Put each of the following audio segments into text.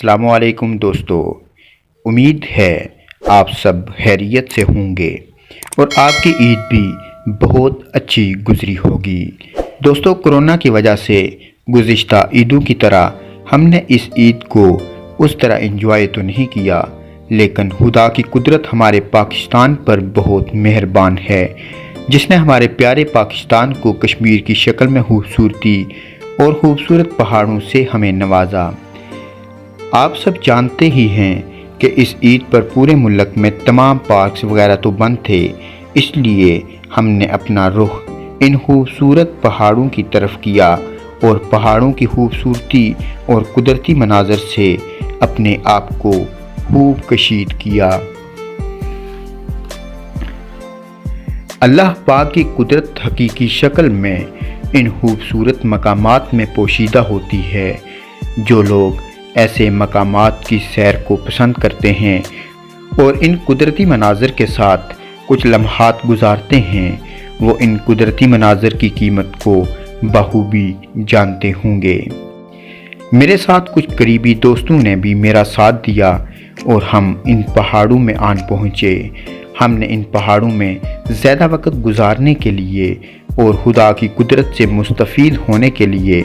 السلام علیکم دوستو، امید ہے آپ سب خیریت سے ہوں گے اور آپ کی عید بھی بہت اچھی گزری ہوگی۔ دوستو، کرونا کی وجہ سے گزشتہ عیدوں کی طرح ہم نے اس عید کو اس طرح انجوائے تو نہیں کیا، لیکن خدا کی قدرت ہمارے پاکستان پر بہت مہربان ہے، جس نے ہمارے پیارے پاکستان کو کشمیر کی شکل میں خوبصورتی اور خوبصورت پہاڑوں سے ہمیں نوازا۔ آپ سب جانتے ہی ہیں کہ اس عید پر پورے ملک میں تمام پارکس وغیرہ تو بند تھے، اس لیے ہم نے اپنا رخ ان خوبصورت پہاڑوں کی طرف کیا اور پہاڑوں کی خوبصورتی اور قدرتی مناظر سے اپنے آپ کو خوب کشید کیا۔ اللہ پاک کی قدرت حقیقی شکل میں ان خوبصورت مقامات میں پوشیدہ ہوتی ہے۔ جو لوگ ایسے مقامات کی سیر کو پسند کرتے ہیں اور ان قدرتی مناظر کے ساتھ کچھ لمحات گزارتے ہیں، وہ ان قدرتی مناظر کی قیمت کو بخوبی جانتے ہوں گے۔ میرے ساتھ کچھ قریبی دوستوں نے بھی میرا ساتھ دیا اور ہم ان پہاڑوں میں آن پہنچے۔ ہم نے ان پہاڑوں میں زیادہ وقت گزارنے کے لیے اور خدا کی قدرت سے مستفید ہونے کے لیے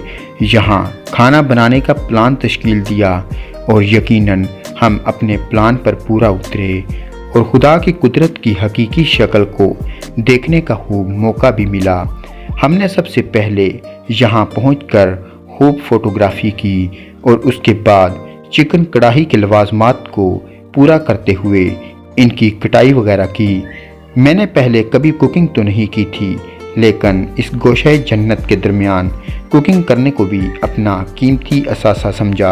یہاں کھانا بنانے کا پلان تشکیل دیا اور یقیناً ہم اپنے پلان پر پورا اترے اور خدا کی قدرت کی حقیقی شکل کو دیکھنے کا خوب موقع بھی ملا۔ ہم نے سب سے پہلے یہاں پہنچ کر خوب فوٹوگرافی کی اور اس کے بعد چکن کڑاہی کے لوازمات کو پورا کرتے ہوئے ان کی کٹائی وغیرہ کی۔ میں نے پہلے کبھی کوکنگ تو نہیں کی تھی، لیکن اس گوشہ جنت کے درمیان کوکنگ کرنے کو بھی اپنا قیمتی اثاثہ سمجھا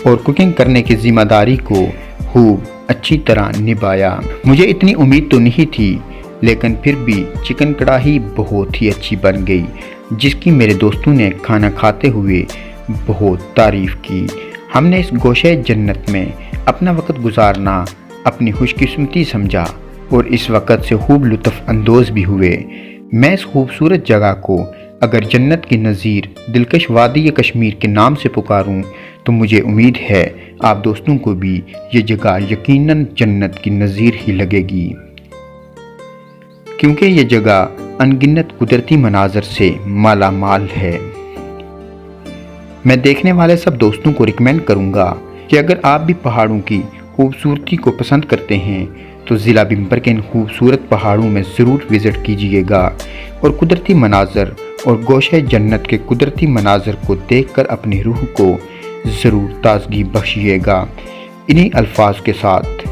اور کوکنگ کرنے کی ذمہ داری کو خوب اچھی طرح نبھایا۔ مجھے اتنی امید تو نہیں تھی، لیکن پھر بھی چکن کڑاہی بہت ہی اچھی بن گئی، جس کی میرے دوستوں نے کھانا کھاتے ہوئے بہت تعریف کی۔ ہم نے اس گوشہ جنت میں اپنا وقت گزارنا اپنی خوش قسمتی سمجھا اور اس وقت سے خوب لطف اندوز بھی ہوئے۔ میں اس خوبصورت جگہ کو اگر جنت کی نظیر دلکش وادی کشمیر کے نام سے پکاروں تو مجھے امید ہے آپ دوستوں کو بھی یہ جگہ یقیناً جنت کی نظیر ہی لگے گی، کیونکہ یہ جگہ ان گنت قدرتی مناظر سے مالا مال ہے۔ میں دیکھنے والے سب دوستوں کو ریکمینڈ کروں گا کہ اگر آپ بھی پہاڑوں کی خوبصورتی کو پسند کرتے ہیں تو ضلع بھیمپر کے ان خوبصورت پہاڑوں میں ضرور وزٹ کیجیے گا اور قدرتی مناظر اور گوشہ جنت کے قدرتی مناظر کو دیکھ کر اپنی روح کو ضرور تازگی بخشیے گا۔ انہی الفاظ کے ساتھ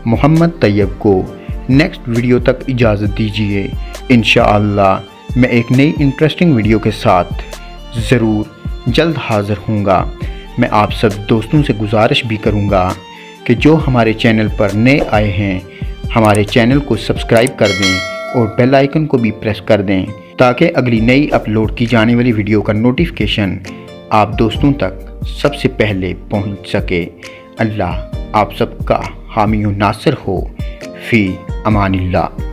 محمد طیب کو نیکسٹ ویڈیو تک اجازت دیجیے۔ انشاءاللہ میں ایک نئی انٹرسٹنگ ویڈیو کے ساتھ ضرور جلد حاضر ہوں گا۔ میں آپ سب دوستوں سے گزارش بھی کروں گا کہ جو ہمارے چینل پر نئے آئے ہیں ہمارے چینل کو سبسکرائب کر دیں اور بیل آئیکن کو بھی پریس کر دیں تاکہ اگلی نئی اپلوڈ کی جانے والی ویڈیو کا نوٹیفیکیشن آپ دوستوں تک سب سے پہلے پہنچ سکے۔ اللہ آپ سب کا حامی و ناصر ہو۔ فی امان اللہ۔